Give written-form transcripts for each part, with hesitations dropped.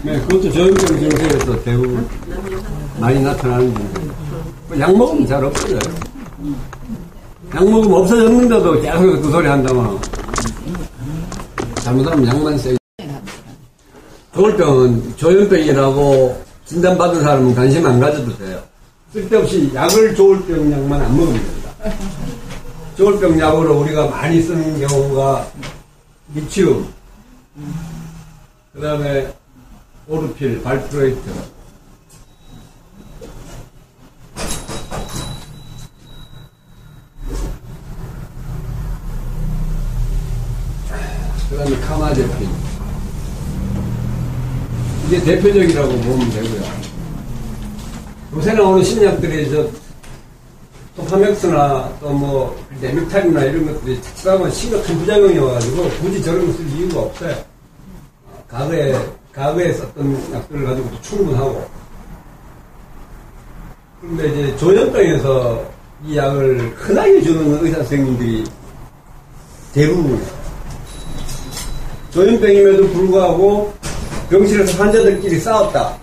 네, 그것도 저염병 증세에서 대부분 많이 나타나는 문제예요. 약 먹으면 잘 없어져요. 약 먹으면 없어졌는데도 계속 그 소리 한다면 잘못하면 약만 세요. 조울병은 조현병이라고 진단받은 사람은 관심 안 가져도 돼요. 쓸데없이 약을 조울병 약만 안 먹으면 됩니다. 조울병 약으로 우리가 많이 쓰는 경우가 리치움, 그 다음에 오르필, 발프로이트, 그 다음에 카마제핀. 이게 대표적이라고 보면 되고요. 요새 나오는 신약들이 토파맥스나 또 뭐 네믹탈이나 이런 것들이 자칫하면 심각한 부작용이 와가지고 굳이 저런 거 쓸 이유가 없어요. 과거에 썼던 약들을 가지고도 충분하고. 그런데 이제 조현병에서 이 약을 흔하게 주는 의사 선생님들이 대부분이에요. 조현병임에도 불구하고 병실에서 환자들끼리 싸웠다,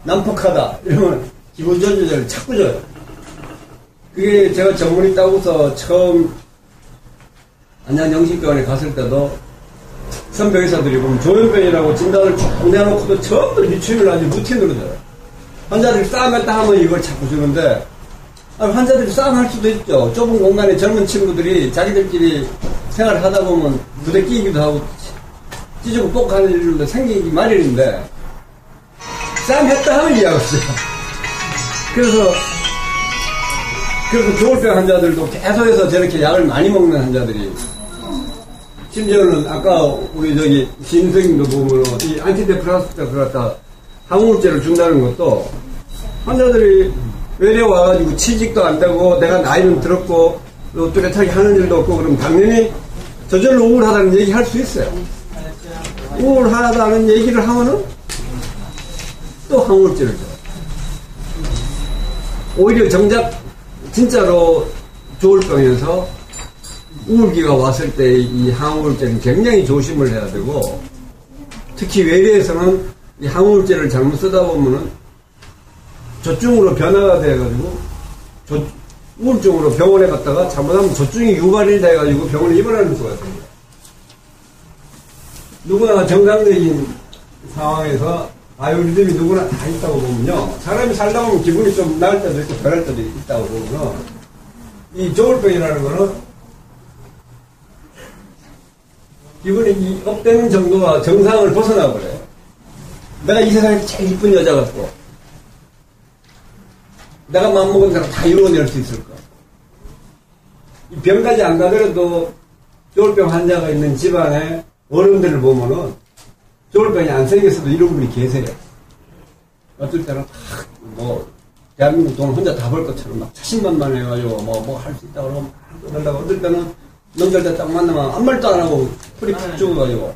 난폭하다 이러면 기본 전조제를 자꾸 줘요. 그게 제가 전문의 따고서 처음 안양영신병원에 갔을 때도 선배 의사들이 보면 조현병이라고 진단을 쭉 내놓고도 처음부터 리치움을 아주 루틴으로 줘요. 환자들이 싸움했다 하면 이걸 자꾸 주는데, 환자들이 싸움할 수도 있죠. 좁은 공간에 젊은 친구들이 자기들끼리 생활을 하다 보면 부대 끼기도 하고 찢고 뻑하는 일도 생기기 마련인데, 싸움했다 하면 이해가 없어요. 그래서 조울병 환자들도 계속해서 저렇게 약을 많이 먹는 환자들이, 심지어는 아까 우리 저기 신생님도 보면 이 안티데프라스가 그렇다 항우울제를 준다는 것도 환자들이 외래 와가지고 취직도 안 되고 내가 나이는 들었고 또 뚜렷하게 하는 일도 없고 그러면 당연히 저절로 우울하다는 얘기 할 수 있어요. 우울하다는 얘기를 하면은 또 항우울제를 줘요. 오히려 정작 진짜로 조울병에서 우울기가 왔을 때 이 항우울제는 굉장히 조심을 해야 되고, 특히 외래에서는 이 항우울제를 잘못 쓰다 보면은 조증으로 변화가 돼가지고 우울증으로 병원에 갔다가 잘못하면 조증이 유발이 돼가지고 병원에 입원하는 수가 있어요. 누구나 정상적인 상황에서 바이오리듬이 누구나 다 있다고 보면요, 사람이 살다 보면 기분이 좀 나을 때도 있고 변할 때도 있다고 보면, 이 조울병이라는 거는 기분이 업되는 정도가 정상을 벗어나 버려요. 내가 이 세상에 제일 이쁜 여자 같고 내가 마음먹은 대로 다 이루어낼 수 있을까? 이 병까지 안 가더라도 조울병 환자가 있는 집안에 어른들을 보면은 조울병이 안 생겼어도 이런 분이 계세요. 어떨 때는 대한민국 돈 혼자 다 벌 것처럼 막 자신만만해가지고 뭐 할 수 있다고 그러려고, 어떨 때는 놈들 딱 만나면 아무 말도 안 하고 풀이 푹 죽어가지고.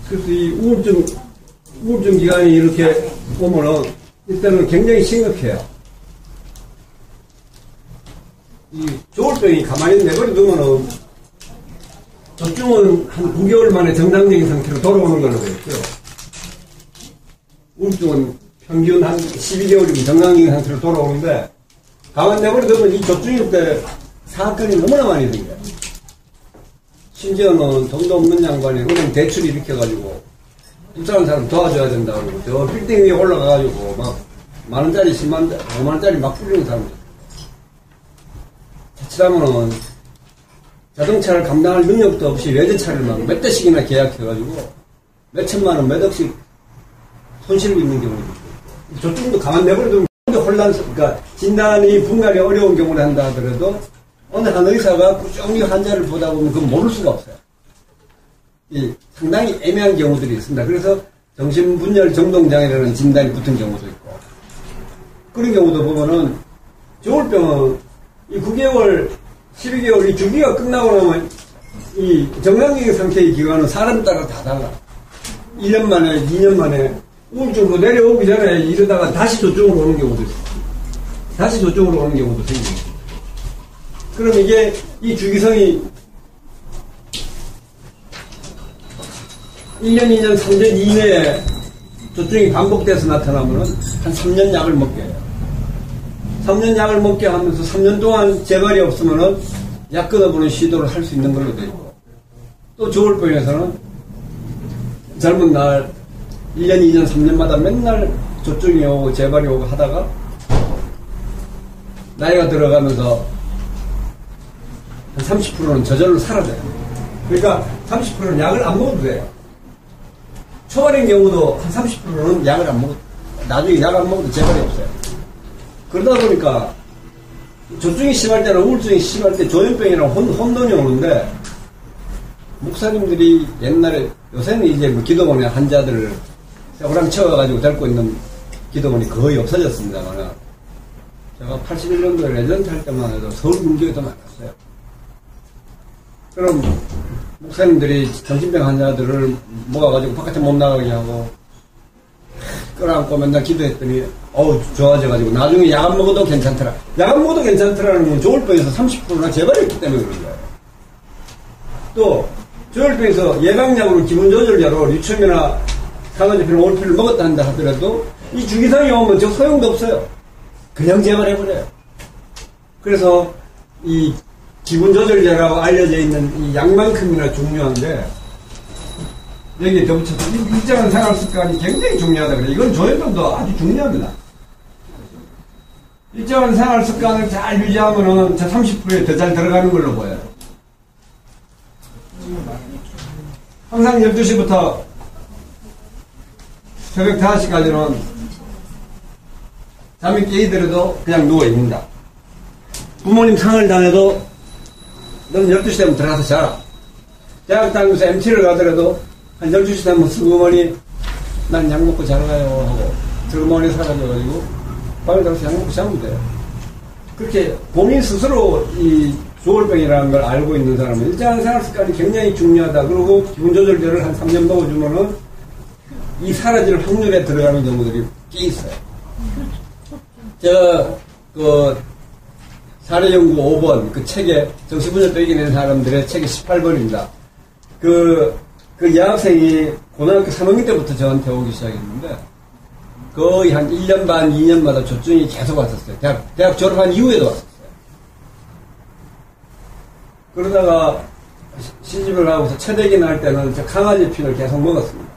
그래서 이 우울증 기간이 이렇게 오면은 이때는 굉장히 심각해요. 이 조울병이 가만히 내버려 두면은 조증은 한 9개월 만에 정상적인 상태로 돌아오는 걸로 되어 있고요. 우울증은 평균 한 12개월이면 정상적인 상태로 돌아오는데, 가만히 내버려 두면 이 조증일 때 사건이 너무나 많이 생겨요. 심지어는 돈도 없는 양반이 은행 대출 일으켜가지고 입사한 사람 도와줘야 된다고 저 빌딩 위에 올라가가지고 막 만원짜리 5만원짜리 막 뿌리는 사람들. 자칫하면은 자동차를 감당할 능력도 없이 외제차를 막 몇 대씩이나 계약해가지고 몇 천만원 몇 억씩 손실고 있는 경우도 있고, 조증도 가만 내버려두면 그러니까 진단이 분간이 어려운 경우를 한다 하더라도 어느 한 의사가 꾸준히 환자를 보다 보면 그건 모를 수가 없어요. 상당히 애매한 경우들이 있습니다. 그래서 정신분열 정동장애라는 진단이 붙은 경우도 있고, 그런 경우도 보면은 조울병은 이 9개월, 12개월 이 주기가 끝나고 나면 이 정상적인 상태의 기간은 사람 따라 다 달라. 1년 만에, 2년 만에 우울증으로 내려오기 전에 이러다가 다시 저쪽으로 오는 경우도 있어요. 다시 저쪽으로 오는 경우도 생깁니다. 그럼 이게 이 주기성이 1년, 2년, 3년 이내에 조증이 반복돼서 나타나면은 한 3년 약을 먹게 해요. 3년 약을 먹게 하면서 3년 동안 재발이 없으면은 약 끊어보는 시도를 할 수 있는 걸로 되어 있고, 또 조울병에서는 젊은 날 1년, 2년, 3년마다 맨날 조증이 오고 재발이 오고 하다가 나이가 들어가면서 한 30%는 저절로 사라져요. 그러니까 30%는 약을 안 먹어도 돼요. 초반인 경우도 한 30%는 약을 안 먹어도, 나중에 약 안 먹어도 재발이 없어요. 그러다 보니까 조증이 심할 때나 우울증이 심할 때 조현병이랑 혼돈이 오는데, 목사님들이 옛날에, 요새는 이제 뭐 기도원에 환자들을 호랑 채워가지고 데리고 있는 기도원이 거의 없어졌습니다만, 제가 81년도에 레전드 할 때만 해도 서울 문제가 더 많았어요. 그럼 목사님들이 정신병 환자들을 모아가지고 바깥에 못 나가게 하고 끌어안고 맨날 기도했더니 좋아져가지고 나중에 약 안 먹어도 괜찮더라. 약 안 먹어도 괜찮더라는 건 조울병에서 30%나 재발이 있기 때문에 그런 거예요. 또 조울병에서 예방약으로 기분조절제로 리튬이나 상아제필, 올필을 먹었다 한다 하더라도 이 주기상이 오면 저 소용도 없어요. 그냥 재발해버려요. 그래서 이 기분조절제라고 알려져 있는 이 약만큼이나 중요한데, 여기에 덧붙여서 일정한 생활습관이 굉장히 중요하다 그래요. 이건 조현병도 아주 중요합니다. 일정한 생활습관을 잘 유지하면은 저 30%에 더 잘 들어가는 걸로 보여요. 항상 12시부터 새벽 5시까지는 잠이 깨이더라도 그냥 누워있는다. 부모님 상을 당해도 너는 12시 되면 들어가서 자라. 대학 다니면서 MT를 가더라도 한 12시 되면 슬그머니 난 약 먹고 자러 가요 하고 슬그머니 사라져가지고 방에 들어가서 약 먹고 자면 돼요. 그렇게 본인 스스로 이 조울병이라는 걸 알고 있는 사람은 일정한 생활습관이 굉장히 중요하다. 그리고 기분조절제를 한 3년 먹어주면은 이 사라질 확률에 들어가는 경우들이 꽤 있어요. 제가 사례연구 5번 그 책에 정신분열도 이겨낸 사람들의 책이 18번입니다. 그 여학생이 고등학교 3학년 때부터 저한테 오기 시작했는데 거의 한 1년 반, 2년마다 조증이 계속 왔었어요. 대학 졸업한 이후에도 왔었어요. 그러다가 시집을 하고서 체대기 날 때는 강아지 핀을 계속 먹었습니다.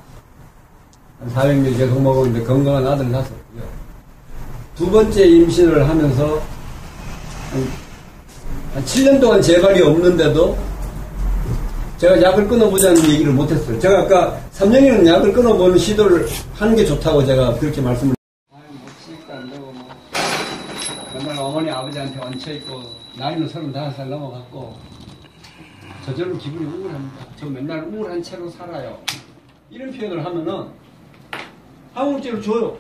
한 400ml 계속 먹었는데 건강한 아들 낳았었고요. 두 번째 임신을 하면서 한 7년 동안 재발이 없는데도 제가 약을 끊어보자는 얘기를 못했어요. 제가 아까 3년이면 약을 끊어보는 시도를 하는 게 좋다고 제가 그렇게 말씀을. 못 치니까 안 되고 뭐 맨날 어머니 아버지한테 얹혀있고 나이는 35살 넘어갔고 저절로 기분이 우울합니다. 저 맨날 우울한 채로 살아요. 이런 표현을 하면은 항우울제를 줘요.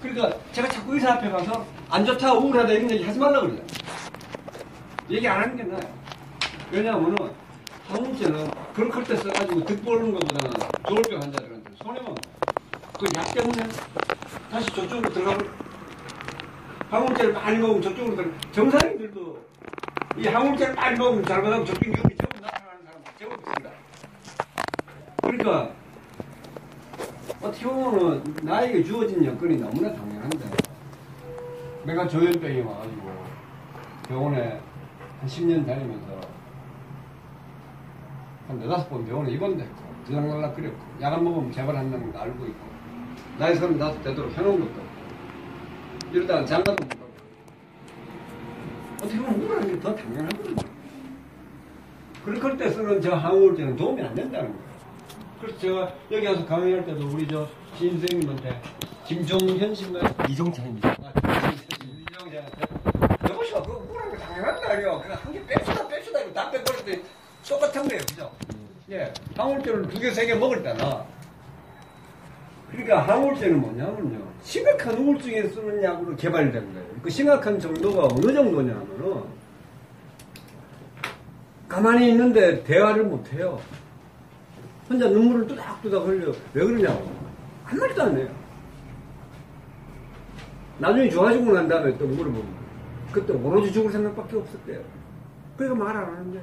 그러니까 제가 자꾸 의사 앞에 가서 안 좋다, 우울하다 이런 얘기 하지 말라고 그래요. 얘기 안 하는 게 나아요. 왜냐하면은 항우울제는 그럴 때 써가지고 득 보는 것보다는 조울병 환자들한테 손해만 그 약 때문에 다시 저쪽으로 들어가고 항우울제를 많이 먹으면 저쪽으로 들어가. 정상인들도 이 항우울제를 많이 먹으면 잘못하면 저쪽 기운이 제법 나타나는 사람 제법 있습니다. 그러니까 어떻게 보면은 나에게 주어진 여건이 너무나 당연한데 내가 조현병이 와가지고 병원에 한 10년 다니면서 한 4-5번 병원에 입원도 했고 들락날락 끓였고 약 안 먹으면 재발한다는 거 알고 있고 나이 35 되도록 해놓은 것도 없고 이러다가 장가도 못 가고 어떻게 보면 우울한 게 더 당연하거든요. 그럴 때 쓰는 저 항우울제는 도움이 안 된다는 거예요. 그래서 제가 여기 와서 강의할 때도 우리 저 시인 선생님한테 김종현 씨인가요? 이종찬입니다. 이종찬한테 여보시오 그거 우울한 게 당연한 거 아니에요. 그냥 한 개 뺍시다 이거 다 빼버릴 때 똑같은 거예요. 그죠? 예, 항우울제를 2개, 3개 먹을 때나 그러니까 항우울제는 뭐냐면요 심각한 우울증에 쓰는 약으로 개발된 거예요. 그 심각한 정도가 어느 정도냐면은 가만히 있는데 대화를 못해요. 혼자 눈물을 뚜닥뚜닥 흘려. 왜 그러냐고. 한 마디도 안 해요. 나중에 좋아지고 난 다음에 또 물어보면 그때 오로지 죽을 생각밖에 없었대요. 그러니까 말 안 하는데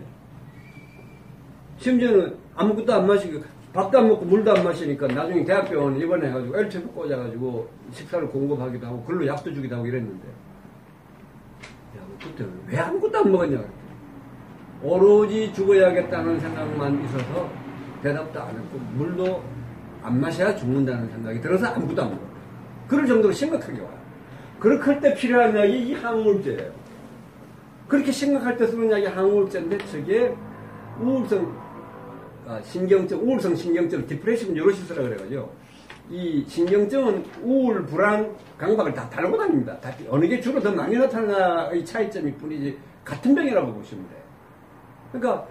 심지어는 아무것도 안 마시고 밥도 안 먹고 물도 안 마시니까 나중에 대학병원 입원해가지고 L튜브 꽂아가지고 식사를 공급하기도 하고 글로 약도 주기도 하고 이랬는데 야, 그때 왜 아무것도 안 먹었냐 그랬더니 오로지 죽어야겠다는 생각만 있어서 대답도 안 했고 물도 안 마셔야 죽는다는 생각이 들어서 아무것도 안 먹어요. 그럴 정도로 심각하게 와요. 그럴 때 필요한 약이 이 항우울제예요. 그렇게 심각할 때 쓰는 약이 항우울제인데 저게 우울성 신경증, 디프레시브 뉴로시스라 그래가지고 이 신경증은 우울, 불안, 강박을 다 달고 다닙니다. 다 어느 게 주로 더 많이 나타나의 차이점일 뿐이지 같은 병이라고 보시면 돼요. 그러니까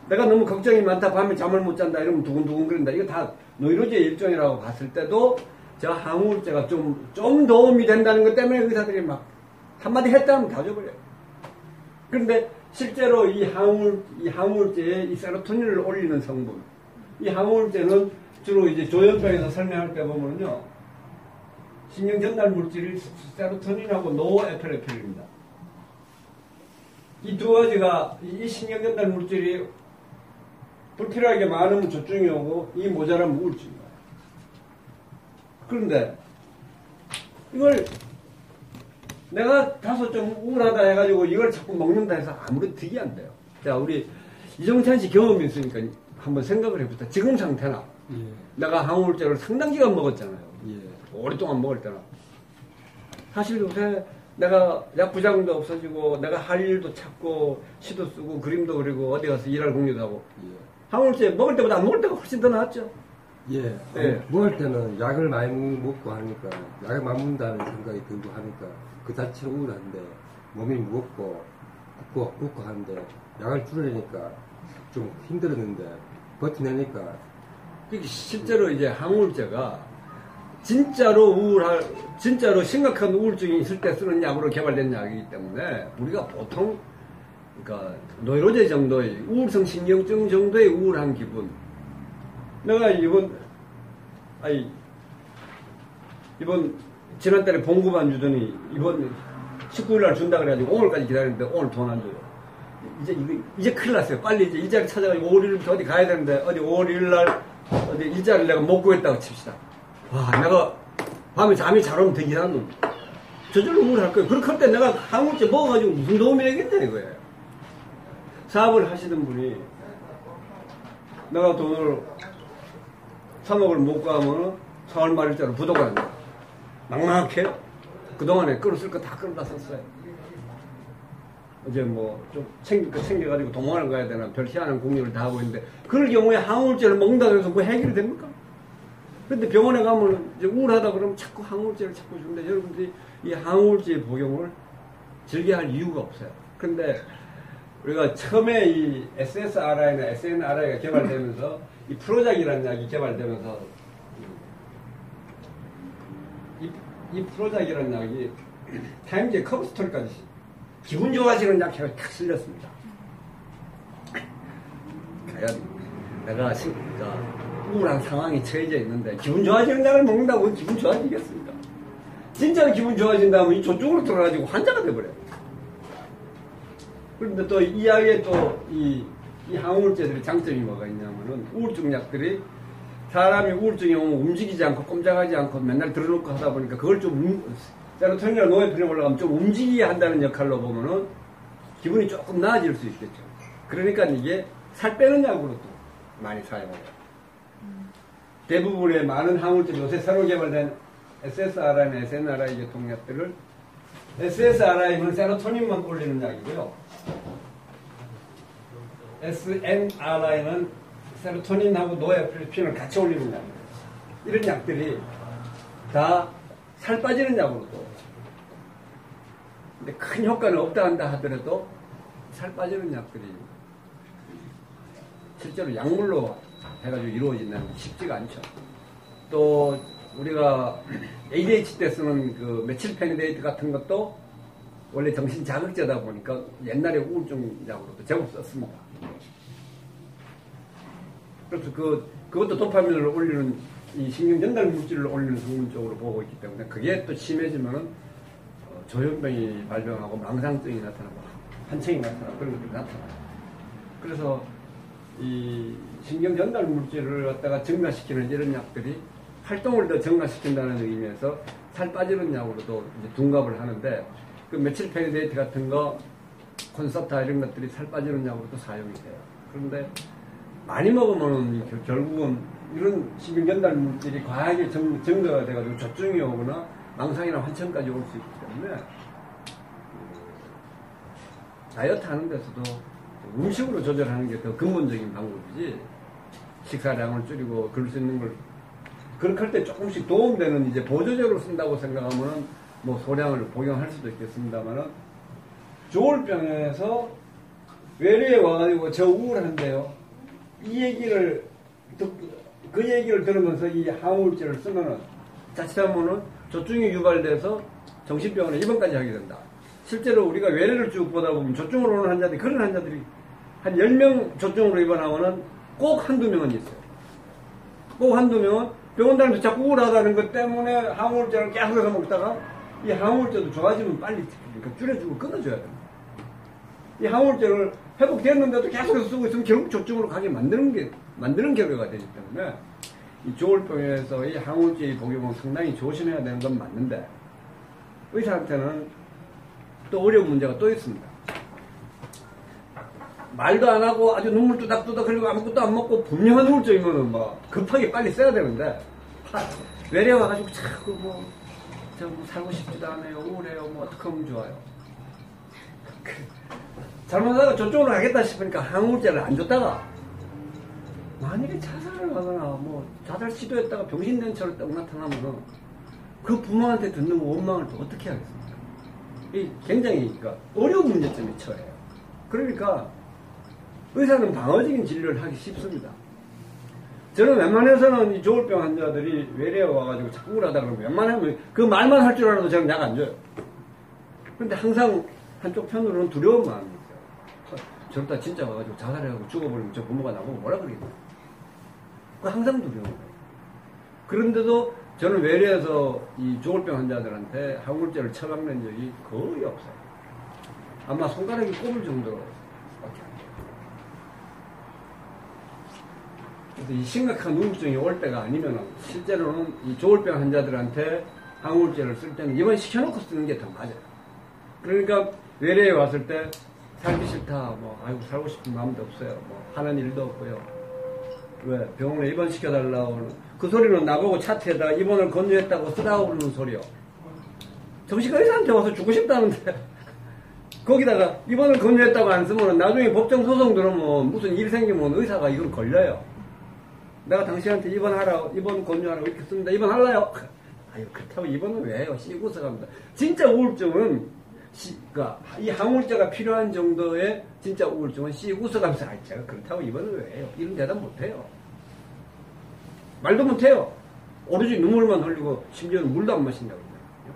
내가 너무 걱정이 많다, 밤에 잠을 못 잔다 이러면 두근두근 거린다. 이거 다 노이로제의 일종이라고 봤을 때도 저 항우울제가 좀 도움이 된다는 것 때문에 의사들이 막 한마디 했다 하면 다 줘버려요. 그런데 실제로 이 항우울제에 이 세로토닌을 올리는 성분, 이 항우울제는 주로 이제 조현병에서 설명할 때 보면요, 신경 전달 물질이 세로토닌하고 노에피네프린입니다. 이 두 가지가 이 신경 전달 물질이 불필요하게 많으면 조증이 오고 이 모자라면 우울증이에요. 그런데 이걸 내가 다소 좀 우울하다 해가지고 이걸 자꾸 먹는다 해서 아무런 득이 안 돼요. 자, 우리 이정찬 씨 경험이 있으니까 한번 생각을 해보자. 지금 상태나 내가 항우울제를 상당 기간 먹었잖아요. 오랫동안 먹을 때나 사실 요새 내가 약부장도 없어지고 내가 할 일도 찾고 시도 쓰고 그림도 그리고 어디 가서 일할 공유도 하고 항우울제 먹을 때보다 안 먹을 때가 훨씬 더 나았죠. 먹을 때는 약을 많이 먹고 하니까 약을 많이 먹는다는 생각이 들고 하니까 그 자체로 우울한데 몸이 무겁고 붓고 하는데 약을 줄이니까 좀 힘들었는데 버텨내니까 실제로 이제 항우울제가 진짜로 심각한 우울증이 있을 때 쓰는 약으로 개발된 약이기 때문에 우리가 보통 그러니까 노이로제 정도의 우울성 신경증 정도의 우울한 기분. 내가 이번 지난달에 봉급 안 주더니 이번 19일날 준다 그래가지고 오늘까지 기다렸는데 오늘 돈 안 줘요. 이제 큰일 났어요. 빨리 이제 일자리 찾아가지고 5일부터 어디 가야 되는데 어디 5일날 어디 일자리를 내가 못 구했다고 칩시다. 와, 내가 밤에 잠이 잘 오면 되긴 한 놈. 저절로 우울할 거예요. 그렇게 할 때 내가 항우울제 먹어가지고 무슨 도움이 되겠냐 이거예요. 사업을 하시던 분이 내가 돈을 3억을 못 가면 4월 말일자로 부도가 난다. 막막해. 그동안에 끌었을 거 다 끌어다 썼어요. 이제 뭐 좀 챙겨가지고 동원을 가야 되나 별 희한한 공유를 다 하고 있는데 그럴 경우에 항우울제를 먹는다고 해서 뭐 해결이 됩니까? 근데 병원에 가면 이제 우울하다 그러면 자꾸 항우울제를 찾고 주는데 여러분들이 이 항우울제 복용을 즐겨할 이유가 없어요. 근데 우리가 처음에 이 SSRI나 SNRI가 개발되면서 이 프로작이라는 약이 개발되면서 이 프로작이라는 약이 타임즈의 커브스토리까지 기분 좋아지는 약효가 탁 실렸습니다. 내가 우울한 상황에 처해져 있는데 기분 좋아지는 약을 먹는다고 기분 좋아지겠습니까? 진짜 기분 좋아진다면 이 저쪽으로 들어가지고 환자가 돼버려요. 그런데 또 이 약에 또 이 항우울제들의 장점이 뭐가 있냐면은 우울증 약들이 사람이 우울증이 오면 움직이지 않고 꼼짝하지 않고 맨날 들어놓고 하다 보니까 그걸 좀 세로토닌이나 노에피네프린 올라가면 좀 움직이게 한다는 역할로 보면은 기분이 조금 나아질 수 있겠죠. 그러니까 이게 살 빼는 약으로도 많이 사용해요. 대부분의 많은 항우울제 요새 새로 개발된 SSRI나 SNRI 계통약들을 SSRI는 세로토닌만 올리는 약이고요. SNRI는 세로토닌하고 노에피네프린을 같이 올리는 약이에요. 이런 약들이 다 살 빠지는 약으로도 근데 큰 효과는 없다 한다 하더라도 살 빠지는 약들이 실제로 약물로 해가지고 이루어진다는 게 쉽지가 않죠. 또 우리가 ADHD 때 쓰는 그 메칠페니데이트 같은 것도 원래 정신 자극제다 보니까 옛날에 우울증 약으로도 제법 썼습니다. 그래서 그것도 도파민을 올리는 이 신경 전달 물질을 올리는 성분 쪽으로 보고 있기 때문에 그게 또 심해지면은 조현병이 발병하고 망상증이 나타나고 한청이 나타나고 그런 것들이 나타나요. 그래서 이 신경 전달 물질을 갖다가 증가시키는 이런 약들이 활동을 더 증가시킨다는 의미에서 살 빠지는 약으로도 이제 둔갑을 하는데 그 메칠페니데이트 같은 거, 콘서타 이런 것들이 살 빠지는 약으로도 사용이 돼요. 그런데 많이 먹으면 결국은 이런 신경 전달 물질이 과하게 증가가 돼가지고 조증이 오거나 망상이나 환청까지 올 수 있기 때문에 다이어트 하는 데서도 음식으로 조절하는 게 더 근본적인 방법이지 식사량을 줄이고 그럴 수 있는 걸 그렇게 할 때 조금씩 도움되는 이제 보조제로 쓴다고 생각하면은 뭐 소량을 복용할 수도 있겠습니다만은 조울병에서 외래에 와가지고 저 우울한데요. 이 얘기를 그 얘기를 들으면서 이 항우울제를 쓰면은 자칫하면은 조증이 유발돼서 정신병원에 입원까지 하게 된다. 실제로 우리가 외래를 쭉 보다 보면 조증으로 오는 환자들이 그런 환자들이 한 10명 조증으로 입원하면은 꼭 한두 명은 있어요. 꼭 한두 명은 병원 다니면서 자꾸 우울하다는 것 때문에 항우울제를 계속해서 먹다가 이 항우울제도 좋아지면 빨리 그러니까 줄여주고 끊어줘야 됩니다. 이 항우울제를 회복됐는데도 계속해서 쓰고 있으면 결국 조증으로 가게 만드는 결과가 되기 때문에 이 조울병에서 이 항우울제의 복용은 상당히 조심해야 되는 건 맞는데 의사한테는 또 어려운 문제가 또 있습니다. 말도 안 하고 아주 눈물 뚜닥뚜닥 흘리고 아무것도 안 먹고 분명한 우울증이면 뭐 급하게 빨리 써야 되는데 외래 와가지고 자꾸 저 살고 싶지도 않아요. 우울해요. 뭐 어떻게 하면 좋아요. 잘못하다가 저쪽으로 가겠다 싶으니까 항우울제를 안 줬다가 만약에 자살을 하거나 뭐 자살 시도했다가 병신된 처럼 딱 나타나면은 그 부모한테 듣는 원망을 또 어떻게 하겠습니까? 이 굉장히 그러니까 어려운 문제점이 처해요. 그러니까 의사는 방어적인 진료를 하기 쉽습니다. 저는 웬만해서는 이 조울병 환자들이 외래에 와가지고 자꾸 우울하다 그러면 웬만하면 그 말만 할 줄 알아도 저는 약 안 줘요. 근데 항상 한쪽 편으로는 두려운 마음이 있어요. 저러다 진짜 와가지고 자살해가지고 죽어버리면 저 부모가 나보고 뭐라 그러겠나. 그 항상 두려운 거예요. 그런데도 저는 외래에서 이 조울병 환자들한테 항우울제를 처방낸 적이 거의 없어요. 아마 손가락이 꼽을 정도로 밖에 안 돼요. 그래서 이 심각한 우울증이 올 때가 아니면 실제로는 이 조울병 환자들한테 항우울제를 쓸 때는 입원시켜놓고 쓰는 게 더 맞아요. 그러니까 외래에 왔을 때 살기 싫다, 뭐 아이고 살고 싶은 마음도 없어요, 뭐 하는 일도 없고요. 왜 병원에 입원시켜달라고 그 소리는 나보고 차트에다가 입원을 권유했다고 쓰라고 그러는 소리요. 정신과 의사한테 와서 죽고 싶다는데 거기다가 입원을 권유했다고 안 쓰면 나중에 법정 소송 들어오면 무슨 일 생기면 의사가 이건 걸려요. 내가 당신한테 입원 권유하라고 이렇게 씁니다. 입원할래요? 아유 그렇다고 입원은 왜 해요? 씌고서 갑니다. 진짜 우울증은 그러니까 이 항우울제가 필요한 정도의 진짜 우울증은 씌고서 가면서 제가 그렇다고 입원을 왜 해요? 이런 대답 못해요. 말도 못해요. 오로지 눈물만 흘리고 심지어는 물도 안 마신다고 그래요.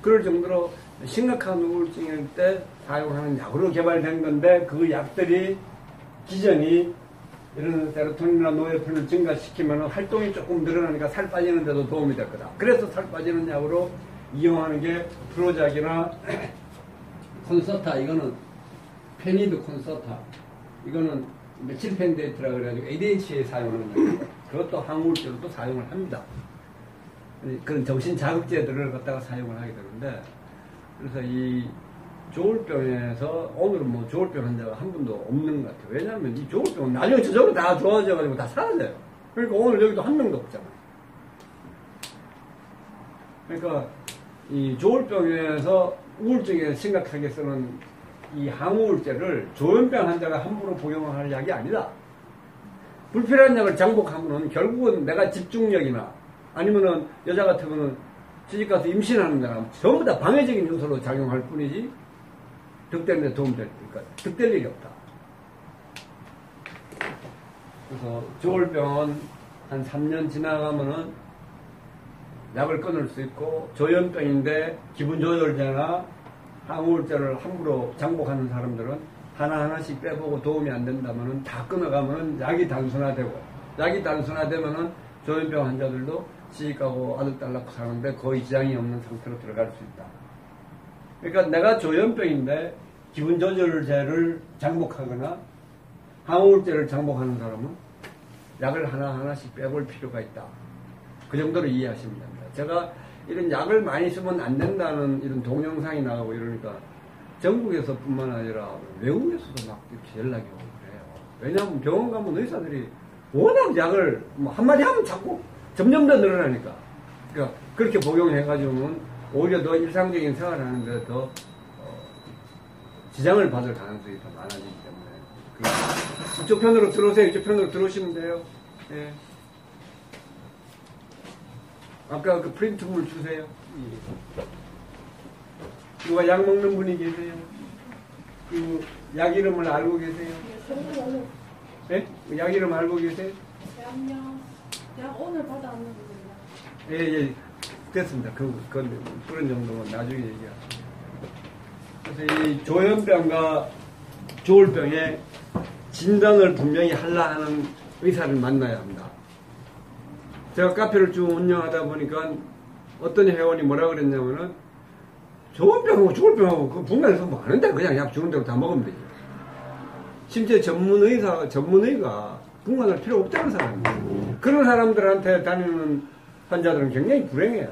그럴 정도로 심각한 우울증일 때 사용하는 약으로 개발된 건데 그 약들이 기전이 이런 세로토닌이나 노에프린을 증가시키면 활동이 조금 늘어나니까 살 빠지는 데도 도움이 될 거다. 그래서 살 빠지는 약으로 이용하는 게 프로작이나 콘서타, 이거는 페니드 콘서타, 이거는 메칠펜데이트라 그래가지고 ADHD에 사용하는 거예요. 그것도 항우울제로 또 사용을 합니다. 그런 정신 자극제들을 갖다가 사용을 하게 되는데, 그래서 이 조울병에서 오늘은 뭐 조울병 환자가 한 분도 없는 것 같아요. 왜냐하면 이 조울병은 나중에 저절로 다 좋아져가지고 다 사라져요. 그러니까 오늘 여기도 한 명도 없잖아요. 그러니까 이 조울병에서 우울증에 심각하게 쓰는 이 항우울제를 조현병 환자가 함부로 복용할 약이 아니다. 불필요한 약을 장복하면은 결국은 내가 집중력이나 아니면은 여자 같으면은 시집가서 임신하는 사람 전부 다 방해적인 요소로 작용할 뿐이지 득되는 데 도움될 그러니까 득될 일이 없다. 그래서 조울병은 한 3년 지나가면은 약을 끊을 수 있고, 조현병인데 기분조절제나 항우울제를 함부로 장복하는 사람들은 하나하나씩 빼보고 도움이 안 된다면은 다 끊어가면은 약이 단순화되고, 약이 단순화되면은 조현병 환자들도 시집가고 아들 딸 낳고 사는데 거의 지장이 없는 상태로 들어갈 수 있다. 그러니까 내가 조현병인데 기분조절제를 장복하거나 항우울제를 장복하는 사람은 약을 하나하나씩 빼볼 필요가 있다. 그 정도로 이해하시면 됩니다. 제가 이런 약을 많이 쓰면 안 된다는 이런 동영상이 나가고 이러니까 전국에서 뿐만 아니라 외국에서도 막 이렇게 연락이 오고 그래요. 왜냐하면 병원 가면 의사들이 워낙 약을 뭐 한마디 하면 자꾸 점점 더 늘어나니까. 그러니까 그렇게 복용해가지고는 오히려 더 일상적인 생활하는데 더 지장을 받을 가능성이 더 많아지기 때문에. 이쪽 편으로 들어오세요. 이쪽 편으로 들어오시면 돼요. 예. 아까 그 프린트물 주세요. 누가 약 먹는 분이 계세요? 그 약 이름을 알고 계세요? 네? 약 이름 알고 계세요? 약 오늘 받아왔는 분입니다. 예. 됐습니다. 그런 정도는 나중에 얘기하죠. 그래서 이 조현병과 조울병의 진단을 분명히 하려 하는 의사를 만나야 합니다. 제가 카페를 쭉 운영하다 보니까 어떤 회원이 뭐라 그랬냐면은 조울병하고 조울병하고 그 분간해서 뭐 하는데 그냥 약 주는 대로 다 먹으면 되죠. 심지어 전문의가 분간할 필요 없다는 사람이에요. 그런 사람들한테 다니는 환자들은 굉장히 불행해요.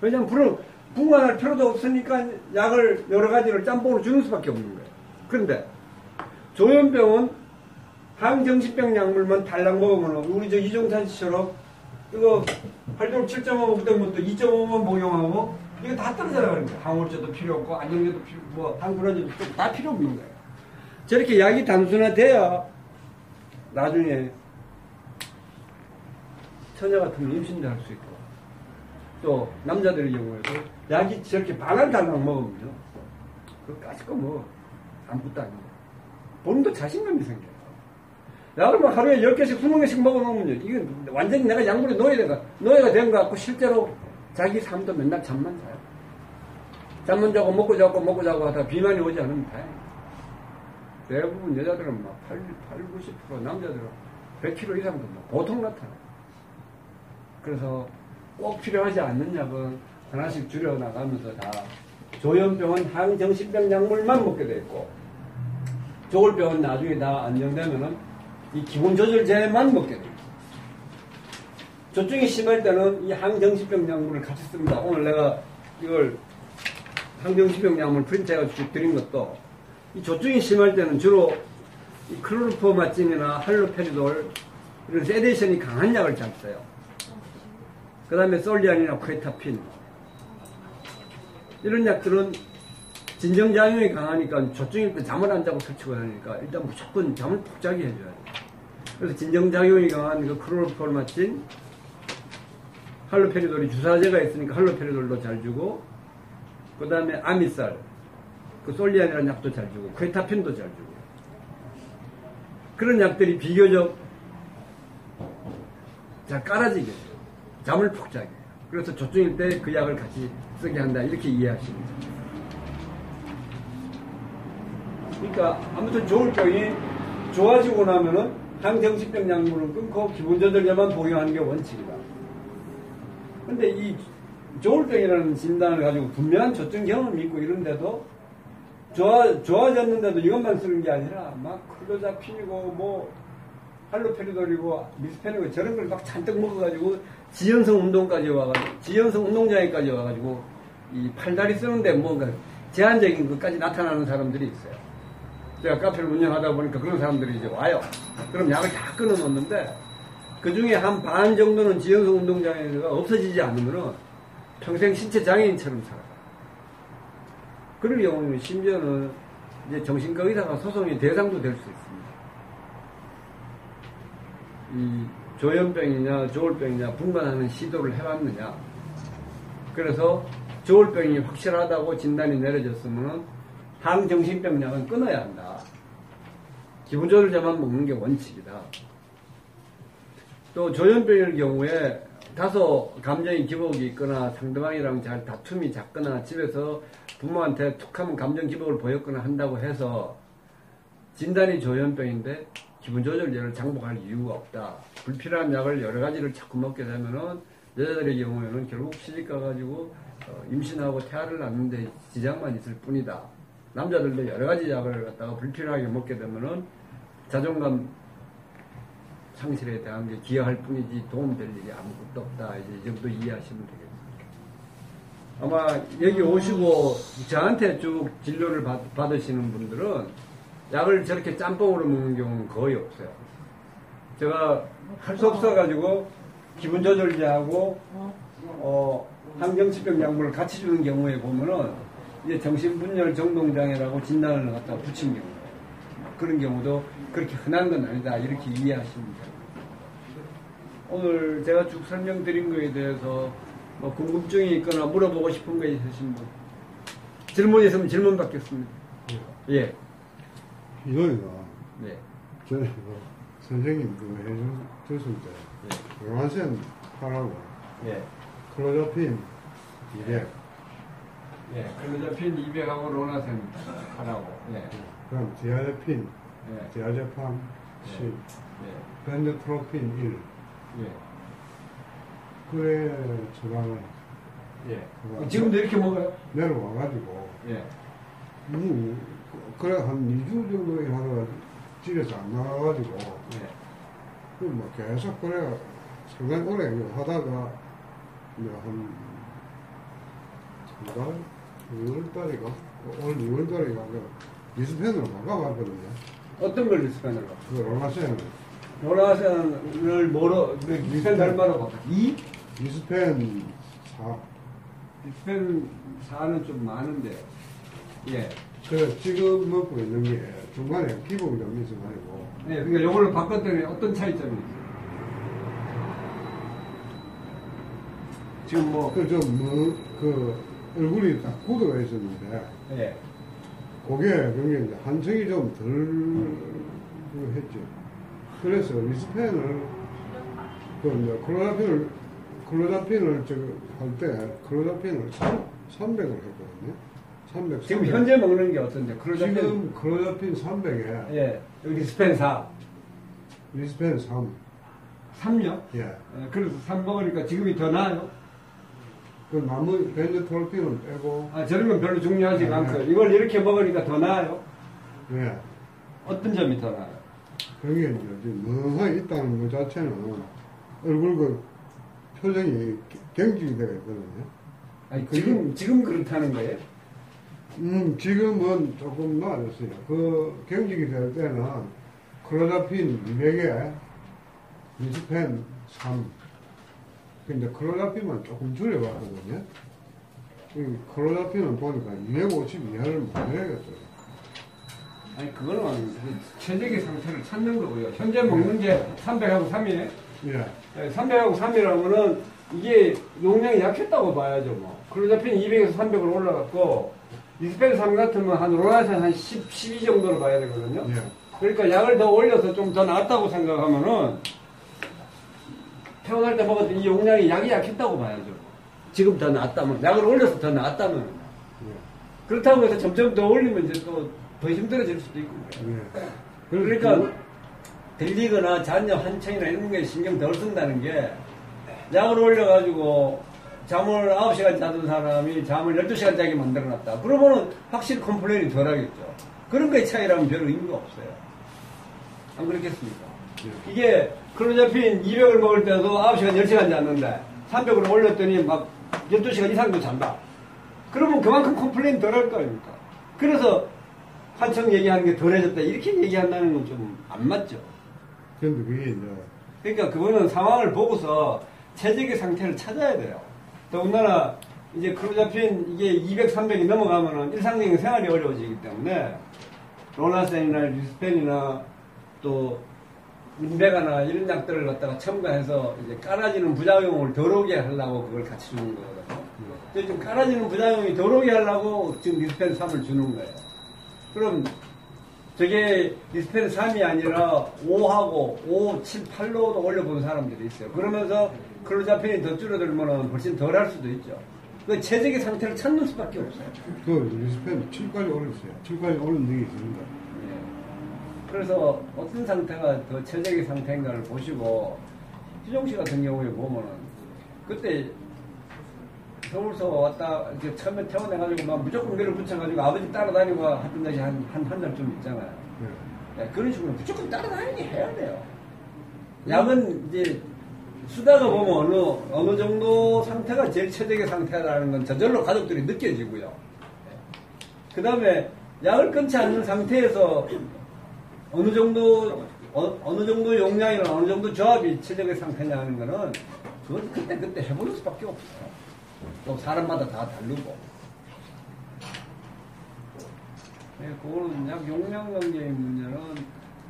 왜냐하면 분간할 필요도 없으니까 약을 여러 가지를 짬뽕으로 주는 수밖에 없는 거예요. 그런데 조현병은 항정신병 약물만 달랑 먹으면 우리 저 이종찬 씨처럼 이거 활동 7.5 먹던 것도 2.5만 복용하고 이거 다 떨어져나가는 거예요. 항우울제도 필요 없고 안정제도 필요 뭐 항불안제도 다 필요 없는 거예요. 저렇게 약이 단순화돼야 나중에 처녀 같으면 임신도 할 수 있고 또 남자들의 경우에도 약이 저렇게 달랑 먹으면요 그거 까짓거 뭐 아무것도 아니에요. 본인도 자신감이 생겨요. 약을 막 하루에 10개씩 20개씩 먹어놓으면요 이건 완전히 내가 약물에 노예가 된 것 같고 실제로 자기 삶도 맨날 잠만 자요. 잠만 자고 먹고 자고 하다가 비만이 오지 않으면 다행이에요. 대부분 여자들은 막 90% 남자들은 100kg 이상도 막 보통 나타나요. 그래서 꼭 필요하지 않는 약은 하나씩 줄여나가면서 다 조현병은 항정신병 약물만 먹게 돼 있고 조울병은 나중에 다 안정되면은 이 기본 조절제만 먹게 돼 있고 조증이 심할 때는 이 항정신병 약물을 같이 씁니다. 오늘 내가 이걸 항정신병 약물 프린트해가지고 드린 것도 이 조증이 심할 때는 주로 이 클로르포마틴이나 할로페리돌 이런 세데이션이 강한 약을 잘 써요. 그 다음에 솔리안이나 쿠에타핀 이런 약들은 진정작용이 강하니까 조증일 때 잠을 안 자고 설치고 하니까 일단 무조건 잠을 푹 자게 해줘야 돼요. 그래서 진정작용이 강한 그 클로르포마틴 할로페리돌이 주사제가 있으니까 할로페리돌도 잘 주고 그 다음에 아미살 그 솔리안이라는 약도 잘 주고 쿠에타핀도 잘 주고 그런 약들이 비교적 잘 깔아지게 돼요. 잠을 푹 자게 해요. 그래서 조증일 때 그 약을 같이 쓰게 한다 이렇게 이해하시면 돼요. 그러니까 아무튼 조울병이 좋아지고 나면은 항정신병 약물을 끊고 기본조절제만 복용하는 게 원칙이다. 근데 이 조울병이라는 진단을 가지고 분명한 조증 경험이 있고 이런데도 좋아졌는데도 이것만 쓰는 게 아니라 막 클로자핀이고 뭐 할로페리돌이고 미스펜이고 저런 걸 막 잔뜩 먹어가지고 지연성 운동까지 와가지고 지연성 운동장애까지 와가지고 이 팔다리 쓰는데 뭔가 제한적인 것까지 나타나는 사람들이 있어요. 제가 카페를 운영하다 보니까 그런 사람들이 이제 와요. 그럼 약을 다 끊어놓는데 그 중에 한 반 정도는 지연성 운동장애가 없어지지 않으면은 평생 신체 장애인처럼 살아요. 그럴 경우는 심지어는 이제 정신과 의사가 소송의 대상도 될 수 있습니다. 이 조현병이냐 조울병이냐 분간하는 시도를 해봤느냐. 그래서 조울병이 확실하다고 진단이 내려졌으면 항정신병 약은 끊어야 한다. 기본조절제만 먹는 게 원칙이다. 또 조현병일 경우에 다소 감정의 기복이 있거나 상대방이랑 잘 다툼이 잦거나 집에서 부모한테 툭하면 감정 기복을 보였거나 한다고 해서 진단이 조현병인데 기본조절제를 장복할 이유가 없다. 불필요한 약을 여러 가지를 자꾸 먹게 되면은 여자들의 경우에는 결국 시집 가가지고 임신하고 태아를 낳는데 지장만 있을 뿐이다. 남자들도 여러 가지 약을 갖다가 불필요하게 먹게 되면은 자존감 상실에 대한 게 기여할 뿐이지 도움될 일이 아무것도 없다. 이제 이 정도 이해하시면 되겠습니다. 아마 여기 오시고 저한테 쭉 진료를 받으시는 분들은 약을 저렇게 짬뽕으로 먹는 경우는 거의 없어요. 제가 할 수 없어가지고 기분 조절제하고 항정치병 약물을 같이 주는 경우에 보면은 이제 정신분열 정동장애라고 진단을 갖다가 붙인 경우 그런 경우도 그렇게 흔한 건 아니다 이렇게 이해하시면 돼요. 오늘 제가 쭉 설명드린 거에 대해서 뭐 궁금증이 있거나 물어보고 싶은 거 있으신 분 질문 있으면 질문 받겠습니다. 예. 이거가 네. 전에 선생님 해줬을 때 로나센 하라고 예. 클로자핀 200 예. 클로자핀 200하고 로나센 하라고. 예. 그럼 디아제핀 예. 디아제팜 10 예. 벤드트로핀 1 예. 그래 처방을 예. 지금도 이렇게 먹어요? 내려와가지고 예. 그래 한 2주 정도 하다가 집에서 안 나가가지고 예. 뭐 계속 그래 상당히 오래 하다가 이제 한 6월달인가 올 6월달인가 리스펜으로 바꿔봤거든요. 어떤 걸 리스펜으로? 그 로나센을 로나센을 뭐로 리스펜 얼마로 바꿔? 2? 리스펜 4 리스펜 4는 좀 많은데. 예. 그래 지금 먹고 있는 게 중간에 기복이 좀 있어가지고 네, 그러니까 이걸로 바꿨더니 어떤 차이점이 있어요? 지금 뭐, 그 얼굴이 딱 굳어가 있었는데 예. 그게 굉장히 이제 한층이 좀 덜 했죠. 그래서 리스펜을 이제 클로자핀을 할 때 클로자핀을 300을 했거든요. 300. 지금 현재 먹는 게 어떤데? 클로자핀. 지금 클로자핀 300에 예. 여기 리스펜 4. 리스펜 3. 3요? 예. 그래서 3 먹으니까 지금이 더 나아요? 그 나머지 벤조톨핀은 빼고. 아, 저런 건 별로 중요하지 네. 않고요. 이걸 이렇게 먹으니까 더 나아요? 예. 어떤 점이 더 나아요? 그게 이제 멍하게 있다는 것 자체는 얼굴 그 표정이 경직이 되어 있거든요. 아니, 지금 그렇다는 거예요? 지금은 조금 나아졌어요. 그 경직이 될 때는 클로자핀 200에 리스펜 3. 근데 클로자핀만 조금 줄여봤거든요. 클로자핀은 보니까 250 이하를 못 내겠어요. 아니, 그거는 체력의 상태를 찾는 거고요. 현재 먹는 게 300하고 3이에요? 예. 300하고 3이라면은 이게 용량이 약했다고 봐야죠, 뭐. 클로자핀 200에서 300으로 올라갔고, 리스펜 3 같으면 한 로나센 한 10, 12 정도로 봐야 되거든요. 예. 그러니까 약을 더 올려서 좀 더 나았다고 생각하면은, 태어날 때 먹었던 이 용량이 약이 약했다고 봐야죠. 지금 더 나았다면, 약을 올려서 더 나았다면. 예. 그렇다고 해서 점점 더 올리면 이제 또 더 힘들어질 수도 있고. 예. 그러니까 들리거나 잔여 한청이나 이런 게 신경 덜 쓴다는 게 약을 올려가지고 잠을 9시간 자던 사람이 잠을 12시간 자게 만들어놨다. 그러면은 확실히 컴플레인이 덜 하겠죠. 그런 거의 차이라면 별 의미가 없어요. 안 그렇겠습니까? 예. 이게 클로자핀 200을 먹을 때도 9시간, 10시간 잤는데 300으로 올렸더니 막 12시간 이상도 잔다. 그러면 그만큼 컴플레인 덜 할 거 아닙니까? 그래서 한청 얘기하는 게 덜해졌다. 이렇게 얘기한다는 건 좀 안 맞죠. 근데 그게 이제 그러니까 그거는 상황을 보고서 체질의 상태를 찾아야 돼요. 더군다나 이제 클로자핀 이게 200, 300이 넘어가면은 일상적인 생활이 어려워지기 때문에 로나센이나 리스펜이나 또 인베가나 이런 약들을 갖다가 첨가해서 이제 깔아지는 부작용을 덜 오게 하려고 그걸 같이 주는 거거든요. 근데 지금 깔아지는 부작용이 덜 오게 하려고 지금 리스펜 3을 주는 거예요. 그럼 저게 리스펜 3이 아니라 5하고 5, 7, 8로도 올려본 사람들이 있어요. 그러면서 클로자핀이 더 줄어들면 훨씬 덜 할 수도 있죠. 그 체질의 상태를 찾는 수밖에 없어요. 그 리스펜 7까지 올렸어요. 7까지 올린 적이 있습니다. 그래서 어떤 상태가 더 체질의 상태인가를 보시고 희종 씨 같은 경우에 보면은 그때 서울서 왔다 이제 처음에 태어나가지고 막 무조건 매를 붙여가지고 아버지 따라다니고 하던 것이 한 달쯤 있잖아요. 네, 그런 식으로 무조건 따라다니게 해야 돼요. 약은 이제 쓰다가 보면 어느 정도 상태가 제일 최적의 상태라는 건 저절로 가족들이 느껴지고요. 그 다음에 약을 끊지 않는 상태에서 어느 정도 용량이나 어느 정도 조합이 최적의 상태냐는 거는 그건 그때 해보는 수밖에 없어요. 또 사람마다 다 다르고. 네, 그거는 약 용량 관계의 문제는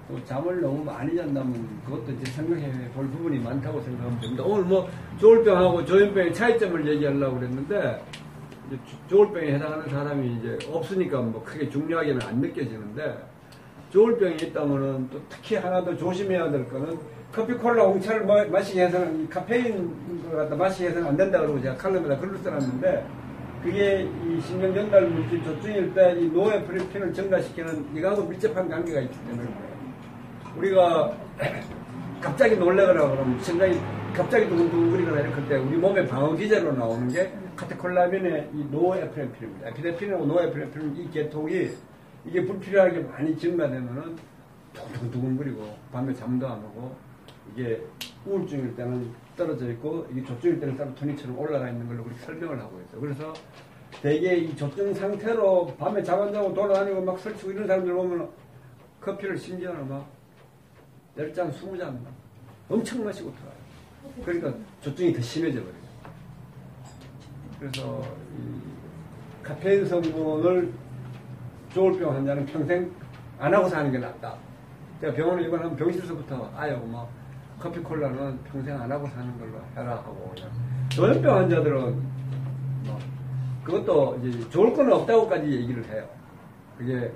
또 잠을 너무 많이 잔다면 그것도 이제 생각해 볼 부분이 많다고 생각하면 됩니다. 오늘 뭐 조울병하고 조현병의 차이점을 얘기하려고 그랬는데 이제 조울병에 해당하는 사람이 이제 없으니까 뭐 크게 중요하게는 안 느껴지는데 조울병이 있다면은 또 특히 하나 더 조심해야 될 거는 커피, 콜라, 홍차를 마시게 해서는 카페인 갖다 마시게 해서는 안 된다 그러고 제가 칼럼에다 글을 써놨는데 그게 이 신경 전달 물질 조증일 때 이 노에프린을 증가시키는 이거하고 밀접한 관계가 있기 때문에 우리가 갑자기 놀래거나 그러면 심장이 갑자기 두근두근거리거나 이럴 때 우리 몸의 방어 기제로 나오는 게 카테콜라민의 이 노에프린입니다. 에피네프린하고 노에프린 이 계통이 이게 불필요하게 많이 증가되면은 두근두근거리고 밤에 잠도 안 오고 이게 우울증일 때는 떨어져 있고 이게 조증일 때는 세로토닌처럼 올라가 있는 걸로 그렇게 설명을 하고 있어요. 그래서 대개 이 조증 상태로 밤에 잠 안 자고 돌아다니고 막 설치고 이런 사람들 보면 커피를 심지어는 막 10잔, 20잔 엄청 마시고 들어와요. 그러니까 조증이 더 심해져 버려요. 그래서 이 카페인 성분을 조울병 환자는 평생 안 하고 사는 게 낫다. 제가 병원에 입원하면 병실서부터 아유 뭐 커피 콜라는 평생 안 하고 사는 걸로 해라 하고 그냥. 조현병 환자들은 뭐 그것도 이제 좋을 건 없다고까지 얘기를 해요. 그게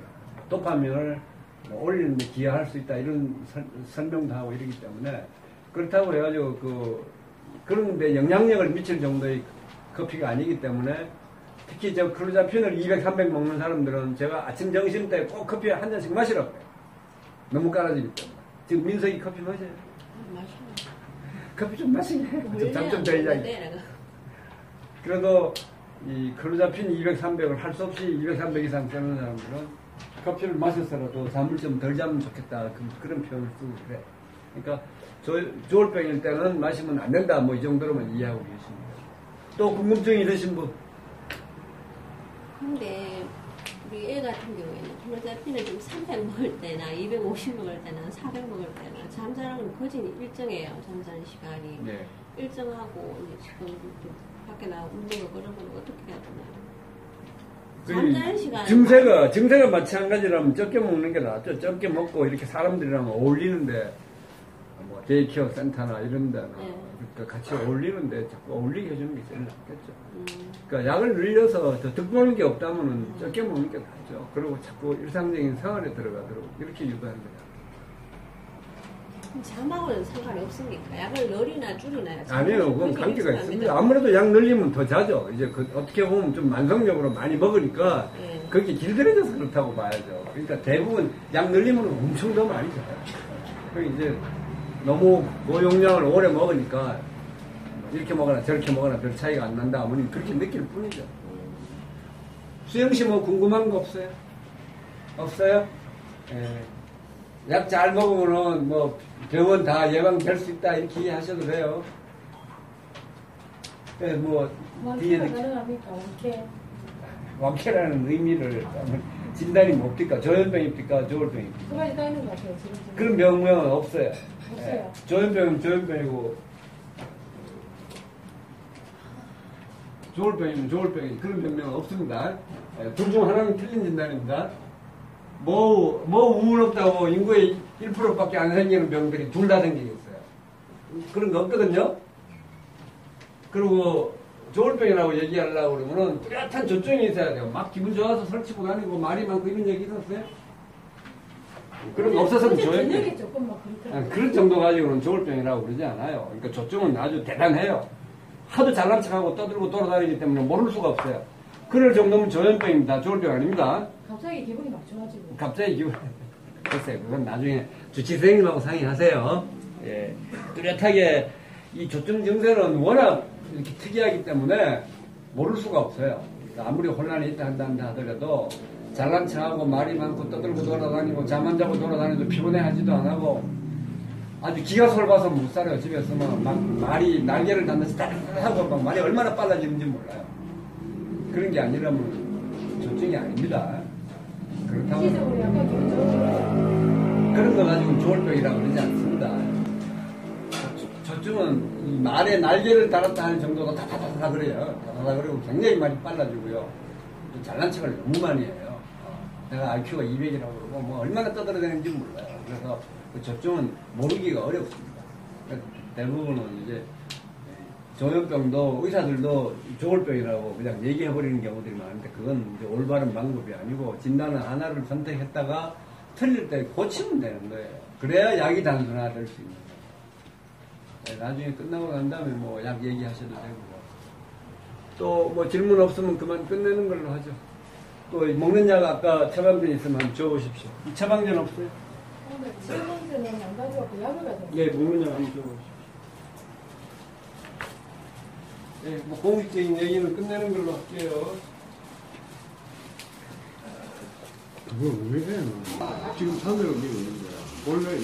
도파민을 뭐 올리는데 기여할 수 있다 이런 설명도 하고 이러기 때문에 그렇다고 해가지고 그런데 영향력을 미칠 정도의 커피가 아니기 때문에 특히 저 클로자핀을 200, 300 먹는 사람들은 제가 아침 점심 때 꼭 커피 한 잔씩 마시라고 해요. 너무 깔아지기 때문에. 지금 민석이 커피 마셔요? 마셔요. 커피 좀 마시게 해. 잠좀 들자. 그래도 이 클로자핀 200, 300을 할 수 없이 200, 300 이상 쓰는 사람들은 커피를 마셔서라도 잠을 좀 덜 자면 좋겠다. 그런 표현을 쓰고 그래. 그러니까 조울병일 때는 마시면 안 된다. 뭐 이 정도로만 이해하고 계십니다. 또 궁금증이 있으신 분? 근데 우리 애 같은 경우에는 클로자핀을 좀 300 먹을 때나 250 먹을 때나 400 먹을 때나 잠자는 건 거진 일정해요. 잠자는 시간이. 네. 일정하고 이제 지금 좀 밖에 나가 운동을 그런 건 어떻게 해야 되나요? 그 잠자는 시간 증세가 마찬가지라면 적게 먹는 게 낫죠. 적게 먹고 이렇게 사람들이랑 어울리는데 뭐 데이케어 센터나 이런 데나 네. 그러니까 같이 어울리는데 자꾸 어울리게 해주는 게 제일 낫겠죠. 그러니까 약을 늘려서 더 득보는 게 없다면은 적게 먹는 게 낫죠. 그리고 자꾸 일상적인 생활에 들어가도록 이렇게 유도하는 거예요. 잠하고는 상관이 없습니까? 약을 늘이나 줄이나요? 아니에요. 그건 관계가 있습니다. 아무래도 약 늘리면 더 자죠. 이제 어떻게 보면 좀 만성적으로 많이 먹으니까 네. 그게 길들여져서 그렇다고 봐야죠. 그러니까 대부분 약 늘리면 엄청 더 많이 자요. 그러니까 이제 너무 고용량을 오래 먹으니까 이렇게 먹거나 저렇게 먹거나 별 차이가 안 난다 하면 그렇게 느낄 뿐이죠. 수영씨 뭐 궁금한 거 없어요? 없어요? 약 잘 먹으면은 뭐 병원 다 예방될 수 있다 이렇게 이해하셔도 돼요. 뭐 뒤에 가능합니까? 원캐. 완쾌라는 의미를 진단이 뭡니까? 조현병입니까? 조울병입니까? 두 가지 다 있는 것 같아요. 지금. 그런 병명은 없어요. 없어요. 조현병은 조현병이고 조울병이면 조울병이 그런 병명은 없습니다. 둘 중 하나는 틀린 진단입니다. 뭐 우울 없다고 인구의 1%밖에 안 생기는 병들이 둘 다 생기겠어요. 그런 거 없거든요. 그리고 조울병이라고 얘기하려고 그러면은 뚜렷한 조증이 있어야 돼요. 막 기분 좋아서 설치고 다니고 말이 많고 이런 얘기 있었어요? 그런 거 없어서는 조현병. 저녁에 조금 막 그렇더라고요. 그런 정도 가지고는 조울병이라고 그러지 않아요. 그러니까 조증은 아주 대단해요. 하도 잘난 척하고 떠들고 돌아다니기 때문에 모를 수가 없어요. 그럴 정도면 조현병입니다. 조울병 아닙니다. 갑자기 기분이 막 좋아지고. 갑자기 기분 글쎄요. 그건 나중에 주치 선생님하고 상의하세요. 예. 뚜렷하게 이 조증 증세는 워낙 이렇게 특이하기 때문에 모를 수가 없어요. 아무리 혼란이 있다 한다 하더라도 잘난 척하고 말이 많고 떠들고 돌아다니고 잠 안 자고 돌아다니도 피곤해하지도 안 하고 아주 기가 솔봐서 못 살아요. 집에서만 막 말이 날개를 닿면서 따르르하고 막 말이 얼마나 빨라지는지 몰라요. 그런 게 아니라면 조증이 아닙니다. 그렇다면 시적으로 약간 좀 그런 거 가지고는 조울병이라고 그러지 않습니다. 조증은 이 말에 날개를 달았다 하는 정도가 다다다다 그래요. 다다다 그리고 굉장히 말이 빨라지고요. 또 잘난 척을 너무 많이 해요. 내가 IQ가 200이라고 그러고 뭐 얼마나 떠들어대는지 몰라요. 그래서 그 조증은 모르기가 어렵습니다. 대부분은 이제 조현병도 의사들도 조울병이라고 그냥 얘기해버리는 경우들이 많은데 그건 이제 올바른 방법이 아니고 진단은 하나를 선택했다가 틀릴 때 고치면 되는 거예요. 그래야 약이 단순화될 수 있는 거예요. 나중에 끝나고 난 다음에 뭐 약 얘기하셔도 되고 또 뭐 질문 없으면 그만 끝내는 걸로 하죠. 또 먹는 약 아까 처방전 있으면 한번 줘보십시오. 처방전 없어요? 근데 질문제는 안 가져갖고 약을 가져요. 네, 먹는 약 한번 줘보십시오. 네, 뭐 공식적인 얘기는 끝내는 걸로 할게요. 그걸 왜 해? 지금 산대로 밀고 있는 거야. 원래